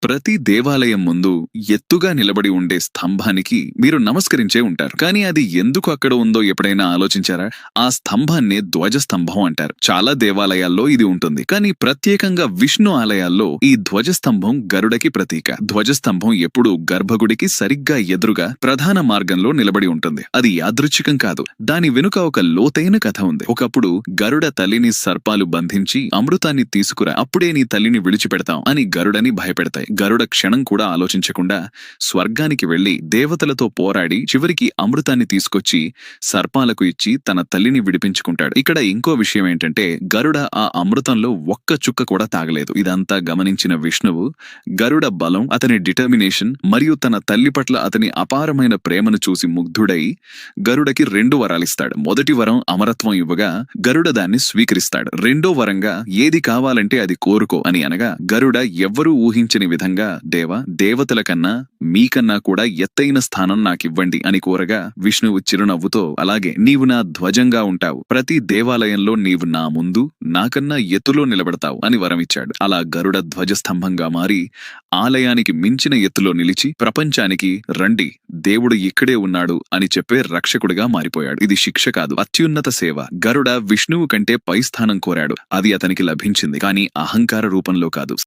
ప్రతి దేవాలయం ముందు ఎత్తుగా నిలబడి ఉండే స్తంభానికి మీరు నమస్కరించే ఉంటారు. కానీ అది ఎందుకు అక్కడ ఉందో ఎప్పుడైనా ఆలోచించారా? ఆ స్తంభాన్నే ధ్వజస్తంభం అంటారు. చాలా దేవాలయాల్లో ఇది ఉంటుంది. కానీ ప్రత్యేకంగా విష్ణు ఆలయాల్లో ఈ ధ్వజస్తంభం గరుడకి ప్రతీక. ధ్వజస్తంభం ఎప్పుడూ గర్భగుడికి సరిగ్గా ఎదురుగా ప్రధాన మార్గంలో నిలబడి ఉంటుంది. అది యాదృచ్ఛికం కాదు. దాని వెనుక ఒక లోతైన కథ ఉంది. ఒకప్పుడు గరుడ తల్లిని సర్పాలు బంధించి అమృతాన్ని తీసుకురా, అప్పుడే నీ తల్లిని విడిచిపెడతాం అని గరుడని భయపెడతాయి. గరుడ క్షణం కూడా ఆలోచించకుండా స్వర్గానికి వెళ్లి దేవతలతో పోరాడి చివరికి అమృతాన్ని తీసుకొచ్చి సర్పాలకు ఇచ్చి తన తల్లిని విడిపించుకుంటాడు. ఇక్కడ ఇంకో విషయం ఏంటంటే గరుడ ఆ అమృతంలో ఒక్క చుక్క కూడా తాగలేదు. ఇదంతా గమనించిన విష్ణువు గరుడ బలం, అతని డిటర్మినేషన్ మరియు తన తల్లి పట్ల అతని అపారమైన ప్రేమను చూసి ముగ్ధుడై గరుడకి 2 వరాలిస్తాడు. మొదటి వరం అమరత్వం ఇవ్వగా గరుడ దాన్ని స్వీకరిస్తాడు. రెండో వరంగా ఏది కావాలంటే అది కోరుకో అని అనగా గరుడ ఎవ్వరూ ఊహించని విధంగా దేవతల కన్నా మీకన్నా కూడా ఎత్తైన స్థానం నాకివ్వండి అని కోరగా విష్ణువు చిరునవ్వుతో అలాగే నీవు నా ధ్వజంగా ఉంటావు, ప్రతి దేవాలయంలో నీవు నా ముందు నాకన్నా ఎత్తులో నిలబడతావు అని వరమిచ్చాడు. అలా గరుడ ధ్వజస్తంభంగా మారి ఆలయానికి మించిన ఎత్తులో నిలిచి ప్రపంచానికి రండి దేవుడు ఇక్కడే ఉన్నాడు అని చెప్పే రక్షకుడిగా మారిపోయాడు. ఇది శిక్ష కాదు, అత్యున్నత సేవ. గరుడ విష్ణువు కంటే పై స్థానం కోరాడు. అది అతనికి లభించింది, కానీ అహంకార రూపంలో కాదు.